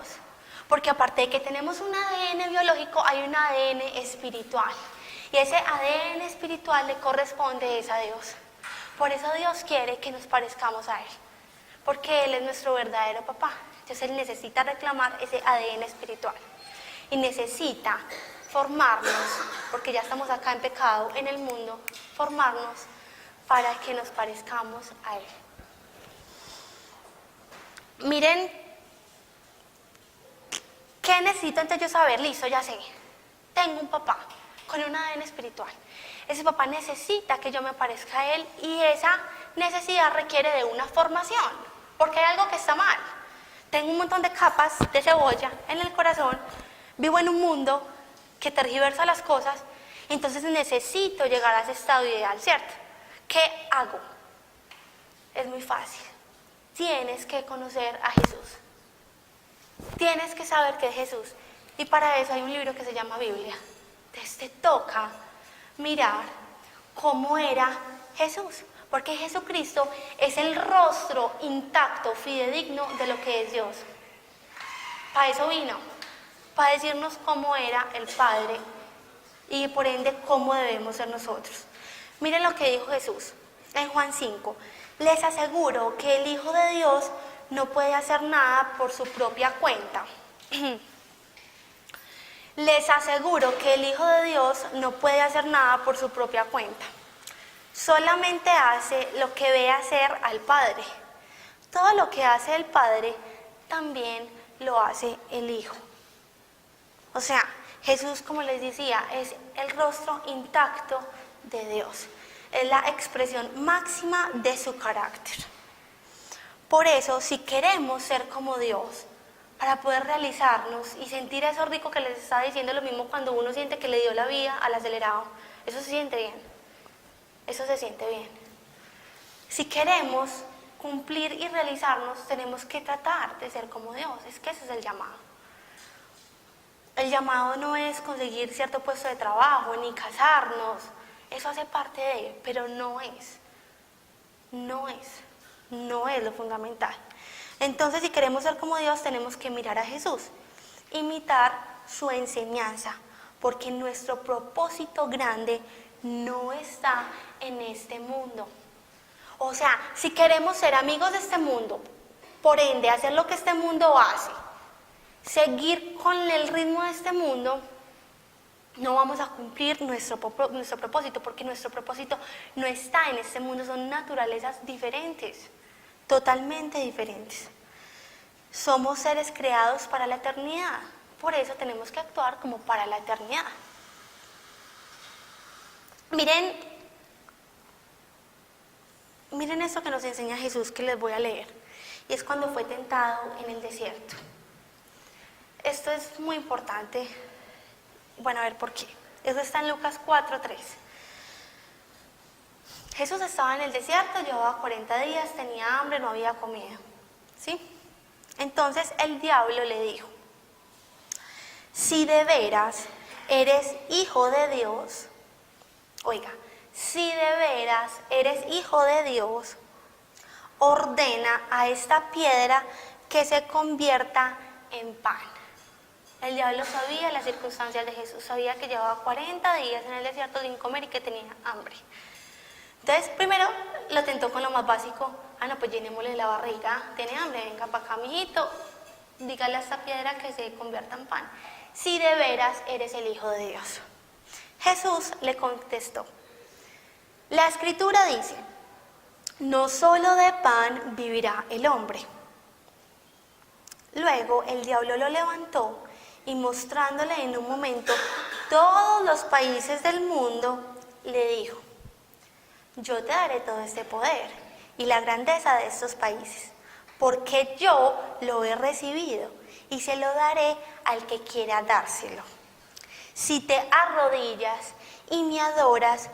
Speaker 2: porque aparte de que tenemos un ADN biológico, hay un ADN espiritual. Y ese ADN espiritual le corresponde a Dios. Por eso Dios quiere que nos parezcamos a Él, porque Él es nuestro verdadero papá. Entonces Él necesita reclamar ese ADN espiritual y necesita formarnos, porque ya estamos acá en pecado en el mundo, formarnos para que nos parezcamos a Él. Miren, ¿qué necesito entonces yo saber? Listo, ya sé, tengo un papá con un ADN espiritual. Ese papá necesita que yo me parezca a él y esa necesidad requiere de una formación, porque hay algo que está mal. Tengo un montón de capas de cebolla en el corazón, vivo en un mundo que tergiversa las cosas, entonces necesito llegar a ese estado ideal, ¿cierto? ¿Qué hago? Es muy fácil. Tienes que conocer a Jesús. Tienes que saber que es Jesús. Y para eso hay un libro que se llama Biblia. Entonces te toca mirar cómo era Jesús, porque Jesucristo es el rostro intacto, fidedigno de lo que es Dios. Para eso vino, para decirnos cómo era el Padre y por ende cómo debemos ser nosotros. Miren lo que dijo Jesús en Juan 5. Les aseguro que el Hijo de Dios no puede hacer nada por su propia cuenta. Les aseguro que el Hijo de Dios no puede hacer nada por su propia cuenta. Solamente hace lo que ve hacer al Padre. Todo lo que hace el Padre también lo hace el Hijo. O sea, Jesús, como les decía, es el rostro intacto de Dios. Es la expresión máxima de su carácter. Por eso, si queremos ser como Dios, para poder realizarnos y sentir eso rico que les estaba diciendo, lo mismo cuando uno siente que le dio la vida al acelerado, eso se siente bien, eso se siente bien. Si queremos cumplir y realizarnos, tenemos que tratar de ser como Dios, es que ese es el llamado. El llamado no es conseguir cierto puesto de trabajo, ni casarnos, eso hace parte de, pero no es lo fundamental. Entonces, si queremos ser como Dios, tenemos que mirar a Jesús, imitar su enseñanza, porque nuestro propósito grande no está en este mundo. O sea, si queremos ser amigos de este mundo, por ende, hacer lo que este mundo hace, seguir con el ritmo de este mundo, no vamos a cumplir nuestro propósito, porque nuestro propósito no está en este mundo, son naturalezas diferentes. Totalmente diferentes. Somos seres creados para la eternidad. Por eso tenemos que actuar como para la eternidad. Miren esto que nos enseña Jesús, que les voy a leer. Y es cuando fue tentado en el desierto. Esto es muy importante. Bueno, a ver por qué. Eso está en Lucas 4:3. Jesús estaba en el desierto, llevaba 40 días, tenía hambre, no había comido. ¿Sí? Entonces el diablo le dijo: si de veras eres hijo de Dios, oiga, si de veras eres hijo de Dios, ordena a esta piedra que se convierta en pan. El diablo sabía las circunstancias de Jesús, sabía que llevaba 40 días en el desierto sin comer y que tenía hambre. Entonces, primero lo tentó con lo más básico. No, pues llenémosle la barriga, tiene hambre, venga para acá, mijito, dígale a esta piedra que se convierta en pan. Si de veras eres el Hijo de Dios. Jesús le contestó: la Escritura dice, no solo de pan vivirá el hombre. Luego el diablo lo levantó y mostrándole en un momento todos los países del mundo, le dijo: yo te daré todo este poder y la grandeza de estos países, porque yo lo he recibido y se lo daré al que quiera dárselo. Si te arrodillas y me adoras,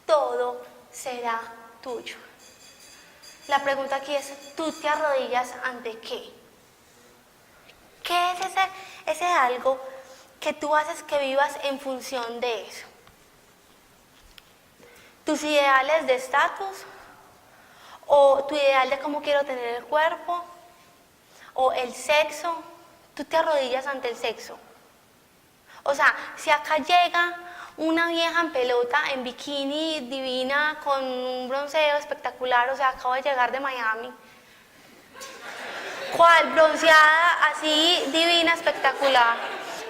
Speaker 2: todo será tuyo. La pregunta aquí es: ¿tú te arrodillas ante qué? ¿Qué es ese algo que tú haces que vivas en función de eso? ¿Tus ideales de estatus? ¿O tu ideal de cómo quiero tener el cuerpo? ¿O el sexo? ¿Tú te arrodillas ante el sexo? O sea, si acá llega una vieja en pelota, en bikini, divina, con un bronceo espectacular, o sea, acabo de llegar de Miami, ¿cuál bronceada así divina, espectacular?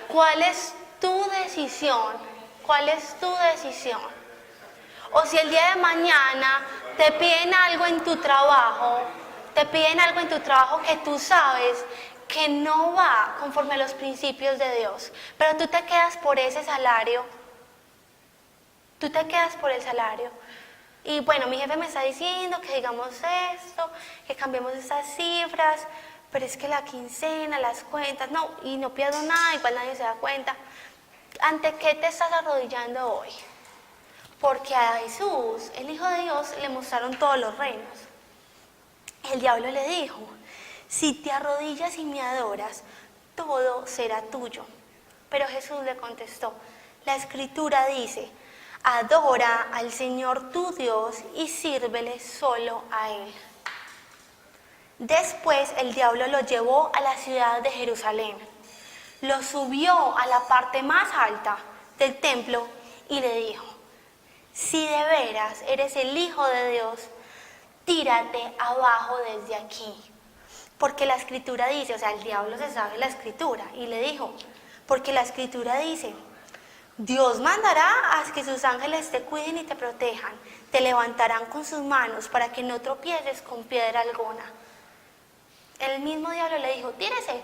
Speaker 2: ¿Cuál es tu decisión? ¿Cuál es tu decisión? O si el día de mañana te piden algo en tu trabajo, que tú sabes que no va conforme a los principios de Dios, pero tú te quedas por ese salario, y bueno, mi jefe me está diciendo que digamos esto, que cambiemos estas cifras, pero es que la quincena, las cuentas, no, y no pierdo nada, igual nadie se da cuenta. ¿Ante qué te estás arrodillando hoy? Porque a Jesús, el Hijo de Dios, le mostraron todos los reinos. El diablo le dijo: si te arrodillas y me adoras, todo será tuyo. Pero Jesús le contestó: la Escritura dice, adora al Señor tu Dios y sírvele solo a Él. Después el diablo lo llevó a la ciudad de Jerusalén, lo subió a la parte más alta del templo y le dijo: si de veras eres el Hijo de Dios, tírate abajo desde aquí. Porque la Escritura dice, o sea, el diablo se sabe la Escritura, y le dijo, porque la Escritura dice, Dios mandará a que sus ángeles te cuiden y te protejan, te levantarán con sus manos para que no tropieces con piedra alguna. El mismo diablo le dijo: tírese,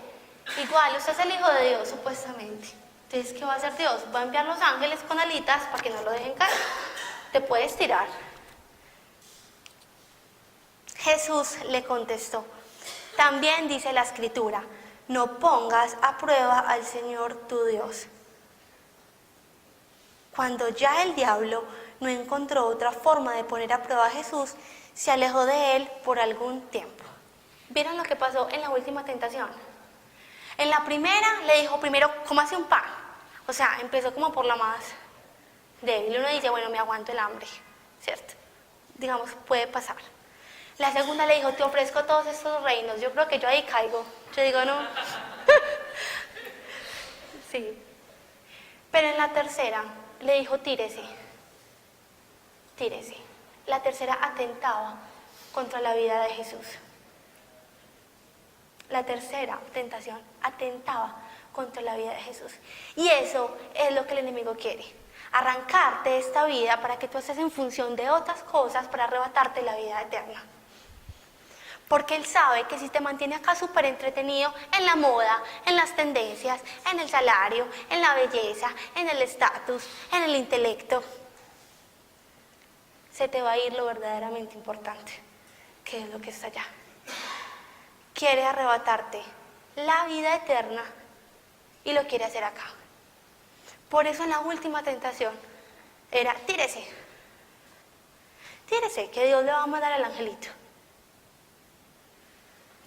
Speaker 2: igual usted es el Hijo de Dios supuestamente. Entonces, ¿qué va a hacer Dios? Va a enviar los ángeles con alitas para que no lo dejen caer. Te puedes tirar. Jesús le contestó: también dice la Escritura, no pongas a prueba al Señor tu Dios. Cuando ya el diablo no encontró otra forma de poner a prueba a Jesús, se alejó de él por algún tiempo. ¿Vieron lo que pasó en la última tentación? En la primera le dijo primero: cómase un pan. O sea, empezó como por la más débil. Uno dice: bueno, me aguanto el hambre, ¿cierto? Digamos, puede pasar. La segunda le dijo: te ofrezco todos estos reinos. Yo creo que yo ahí caigo. Yo digo, no. Sí. Pero en la tercera le dijo: tírese. Tírese. La tercera atentaba contra la vida de Jesús. La tercera tentación atentaba contra la vida de Jesús. Y eso es lo que el enemigo quiere: arrancarte de esta vida para que tú estés en función de otras cosas para arrebatarte la vida eterna. Porque Él sabe que si te mantiene acá súper entretenido en la moda, en las tendencias, en el salario, en la belleza, en el estatus, en el intelecto, se te va a ir lo verdaderamente importante, que es lo que está allá. Quiere arrebatarte la vida eterna y lo quiere hacer acá. Por eso en la última tentación era, tírese, que Dios le va a mandar al angelito.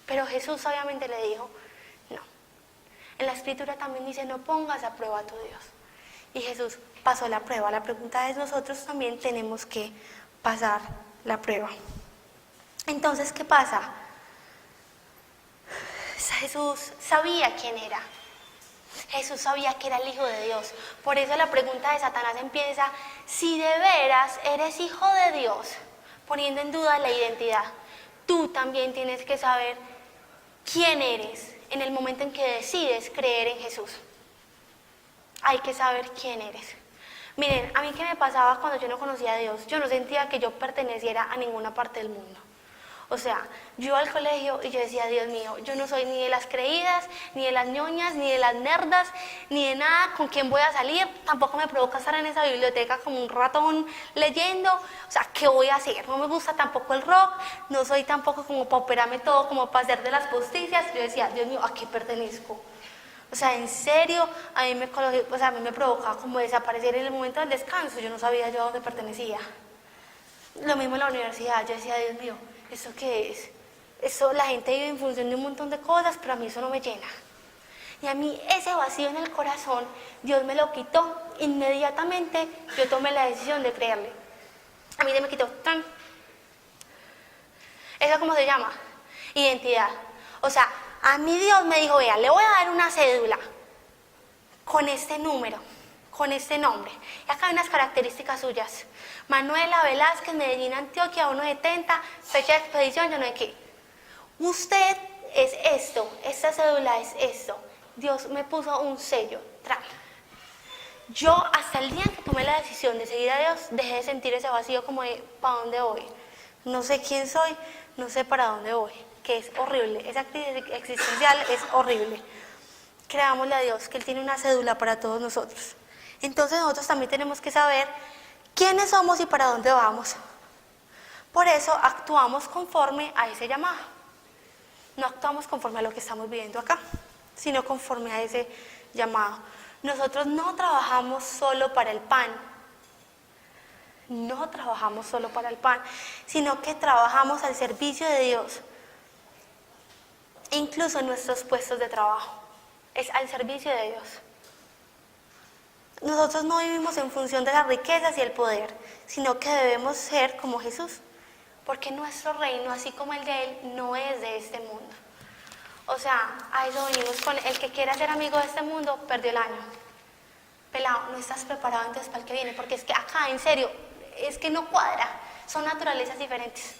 Speaker 2: Pero Jesús obviamente le dijo, no. En la escritura también dice, no pongas a prueba a tu Dios. Y Jesús pasó la prueba. La pregunta es, nosotros también tenemos que pasar la prueba. Entonces, ¿qué pasa? Jesús sabía quién era. Jesús sabía que era el Hijo de Dios. Por eso la pregunta de Satanás empieza, si de veras eres Hijo de Dios, poniendo en duda la identidad, tú también tienes que saber quién eres en el momento en que decides creer en Jesús. Hay que saber quién eres. Miren, a mí qué me pasaba cuando yo no conocía a Dios. Yo no sentía que yo perteneciera a ninguna parte del mundo. O sea, yo iba al colegio y yo decía, Dios mío, yo no soy ni de las creídas, ni de las ñoñas, ni de las nerdas, ni de nada con quién voy a salir. Tampoco me provoca estar en esa biblioteca como un ratón leyendo. O sea, ¿qué voy a hacer? No me gusta tampoco el rock, no soy tampoco como para operarme todo, como para hacer de las posticias. Yo decía, Dios mío, ¿a qué pertenezco? O sea, en serio, a mí me provocaba como desaparecer en el momento del descanso. Yo no sabía yo a dónde pertenecía. Lo mismo en la universidad. Yo decía, Dios mío, ¿eso qué es? Eso, la gente vive en función de un montón de cosas, pero a mí eso no me llena. Y a mí ese vacío en el corazón, Dios me lo quitó. Inmediatamente yo tomé la decisión de creerle. A mí se me quitó. ¡Tan! ¿Eso cómo se llama? Identidad. O sea, a mí Dios me dijo, vea, le voy a dar una cédula con este número, con este nombre. Y acá hay unas características suyas. Manuela Velázquez, Medellín, Antioquia, 170, fecha de expedición, yo no sé qué. Usted es esto, esta cédula es esto. Dios me puso un sello. Yo hasta el día en que tomé la decisión de seguir a Dios, dejé de sentir ese vacío como de, ¿para dónde voy? No sé quién soy, no sé para dónde voy. Que es horrible, esa crisis existencial es horrible. Creámosle a Dios que Él tiene una cédula para todos nosotros. Entonces nosotros también tenemos que saber quiénes somos y para dónde vamos. Por eso actuamos conforme a ese llamado. No actuamos conforme a lo que estamos viviendo acá, sino conforme a ese llamado. Nosotros no trabajamos solo para el pan. No trabajamos solo para el pan, sino que trabajamos al servicio de Dios. Incluso en nuestros puestos de trabajo, es al servicio de Dios. Nosotros no vivimos en función de las riquezas y el poder, sino que debemos ser como Jesús, porque nuestro reino, así como el de Él, no es de este mundo. O sea, a eso venimos con el que quiera ser amigo de este mundo, perdió el año. Pelado, no estás preparado entonces para el que viene, porque es que acá, en serio, es que no cuadra, son naturalezas diferentes.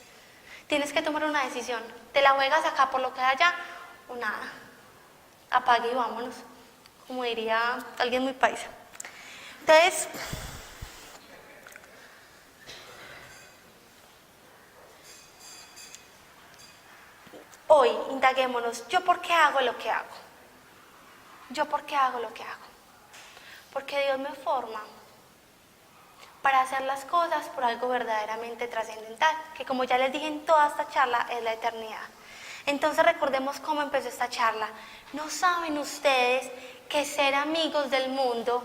Speaker 2: Tienes que tomar una decisión. ¿Te la juegas acá por lo que hay allá o nada? Apague y vámonos, como diría alguien muy paisa. Entonces, hoy indaguémonos, ¿yo por qué hago lo que hago? ¿Yo por qué hago lo que hago? Porque Dios me forma para hacer las cosas por algo verdaderamente trascendental, que como ya les dije en toda esta charla, es la eternidad. Entonces recordemos cómo empezó esta charla. ¿No saben ustedes que ser amigos del mundo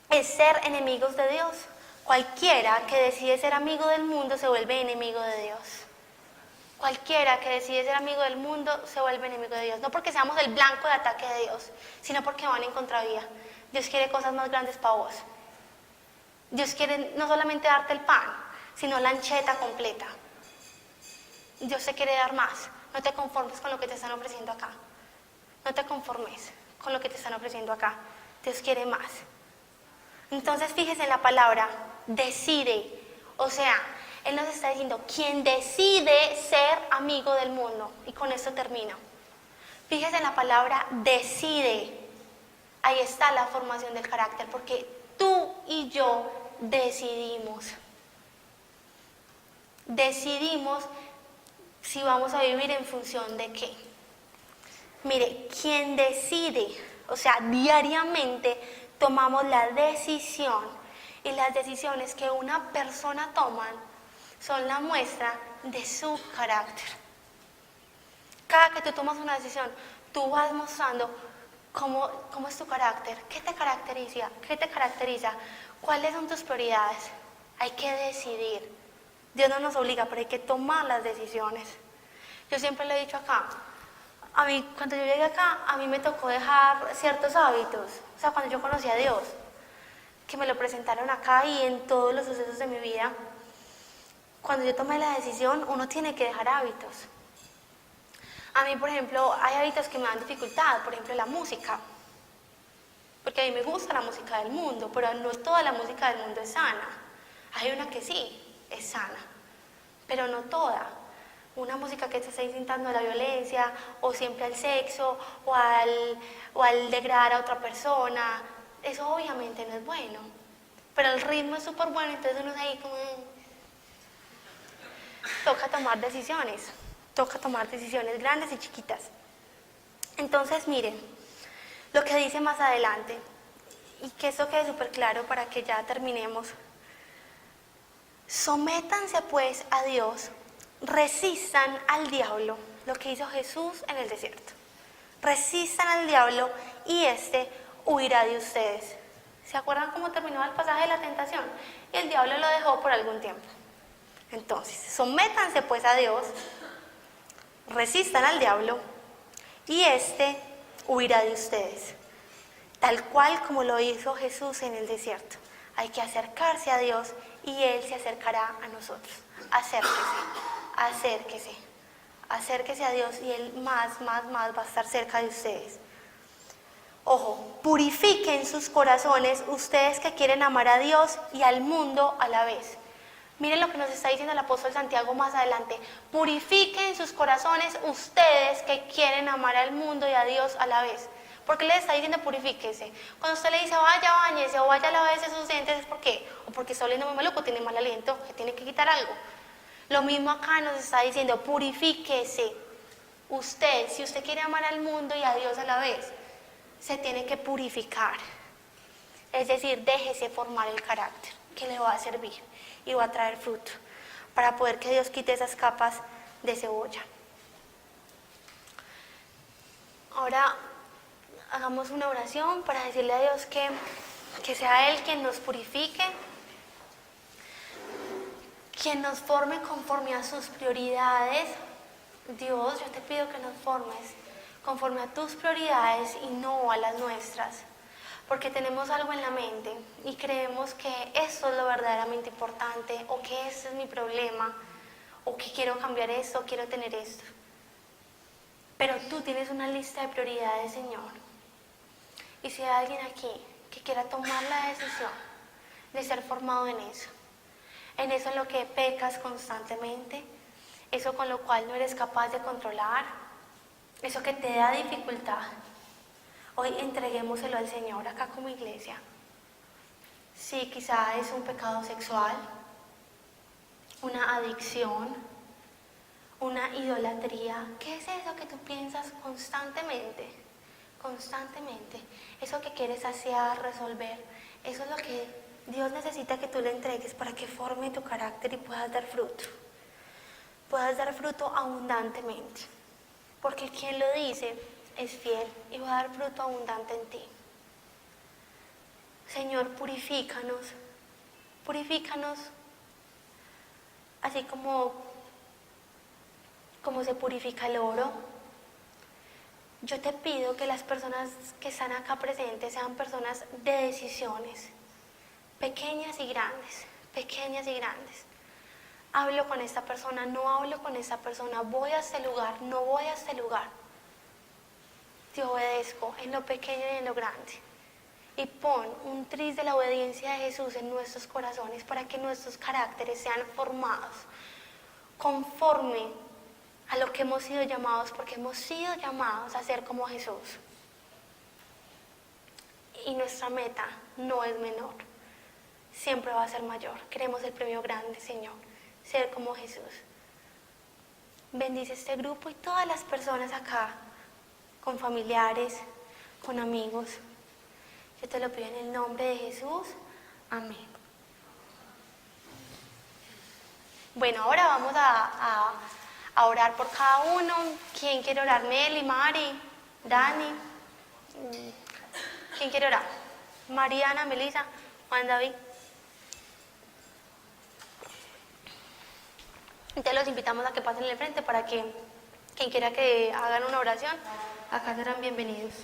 Speaker 2: es ser enemigos de Dios? Cualquiera que decide ser amigo del mundo se vuelve enemigo de Dios. Cualquiera que decide ser amigo del mundo se vuelve enemigo de Dios. No porque seamos el blanco de ataque de Dios, sino porque van en contravía. Dios quiere cosas más grandes para vos. Dios quiere no solamente darte el pan, sino la ancheta completa. Dios te quiere dar más. No te conformes con lo que te están ofreciendo acá. No te conformes con lo que te están ofreciendo acá. Dios quiere más. Entonces fíjese en la palabra, decide. O sea, Él nos está diciendo, quien decide ser amigo del mundo. Y con esto termino. Fíjese en la palabra, decide. Ahí está la formación del carácter, porque tú y yo decidimos si vamos a vivir en función de qué. Mire, quien decide, o sea, diariamente tomamos la decisión, y las decisiones que una persona toma son la muestra de su carácter. Cada que tú tomas una decisión, tú vas mostrando cómo es tu carácter, qué te caracteriza, cuáles son tus prioridades. Hay que decidir. Dios no nos obliga, pero hay que tomar las decisiones. Yo siempre lo he dicho acá. A mí, cuando yo llegué acá, a mí me tocó dejar ciertos hábitos. O sea, cuando yo conocí a Dios, que me lo presentaron acá y en todos los sucesos de mi vida, cuando yo tomé la decisión, uno tiene que dejar hábitos. A mí, por ejemplo, hay hábitos que me dan dificultad, por ejemplo, la música. Porque a mí me gusta la música del mundo, pero no toda la música del mundo es sana. Hay una que sí, es sana, pero no toda. Una música que te está incitando a la violencia, o siempre al sexo, o al degradar a otra persona, eso obviamente no es bueno. Pero el ritmo es súper bueno, entonces uno es ahí como... Toca tomar decisiones grandes y chiquitas. Entonces, miren, lo que dice más adelante, y que esto quede súper claro para que ya terminemos. Sométanse pues a Dios, resistan al diablo, lo que hizo Jesús en el desierto. Resistan al diablo y éste huirá de ustedes. ¿Se acuerdan cómo terminó el pasaje de la tentación? Y el diablo lo dejó por algún tiempo. Entonces, sométanse pues a Dios, resistan al diablo y éste huirá de ustedes. Tal cual como lo hizo Jesús en el desierto. Hay que acercarse a Dios y Él se acercará a nosotros. Acérquese a Dios y Él más va a estar cerca de ustedes. Ojo, purifiquen sus corazones ustedes que quieren amar a Dios y al mundo a la vez. Miren lo que nos está diciendo el apóstol Santiago más adelante. Purifiquen sus corazones ustedes que quieren amar al mundo y a Dios a la vez. ¿Por qué le está diciendo purifíquese? Cuando usted le dice vaya, báñese o vaya a lavarse sus dientes, ¿es por qué? O porque está oliendo muy maluco, tiene mal aliento, que tiene que quitar algo. Lo mismo acá nos está diciendo purifíquese. Usted, si usted quiere amar al mundo y a Dios a la vez, se tiene que purificar. Es decir, déjese formar el carácter que le va a servir y va a traer fruto para poder que Dios quite esas capas de cebolla. Ahora hagamos una oración para decirle a Dios que sea Él quien nos purifique, quien nos forme conforme a sus prioridades. Dios, yo te pido que nos formes conforme a tus prioridades y no a las nuestras, porque tenemos algo en la mente y creemos que esto es lo verdaderamente importante, o que este es mi problema, o que quiero cambiar esto, o quiero tener esto. Pero tú tienes una lista de prioridades, Señor. Y si hay alguien aquí que quiera tomar la decisión de ser formado en eso en lo que pecas constantemente, eso con lo cual no eres capaz de controlar, eso que te da dificultad, hoy entreguémoselo al Señor acá como iglesia. Sí, quizá es un pecado sexual, una adicción, una idolatría. ¿Qué es eso que tú piensas constantemente? Eso que quieres saciar, resolver. Eso es lo que Dios necesita que tú le entregues para que forme tu carácter y puedas dar fruto. Puedas dar fruto abundantemente. Porque quien lo dice es fiel y va a dar fruto abundante en ti. Señor, purifícanos así como se purifica el oro. Yo te pido que las personas que están acá presentes sean personas de decisiones, pequeñas y grandes. Hablo con esta persona, no hablo con esta persona, voy a este lugar, no voy a este lugar. Te obedezco en lo pequeño y en lo grande. Y pon un tris de la obediencia de Jesús en nuestros corazones para que nuestros caracteres sean formados conforme a lo que hemos sido llamados, porque hemos sido llamados a ser como Jesús. Y nuestra meta no es menor, siempre va a ser mayor. Queremos el premio grande, Señor, ser como Jesús. bendice este grupo y todas las personas acá, con familiares, con amigos. Yo te lo pido en el nombre de Jesús. Amén. Bueno, ahora vamos a orar por cada uno. ¿Quién quiere orar? Meli, Mari, Dani. ¿Quién quiere orar? Mariana, Melissa, Juan David. Entonces los invitamos a que pasen en el frente para que quien quiera que hagan una oración, acá serán bienvenidos.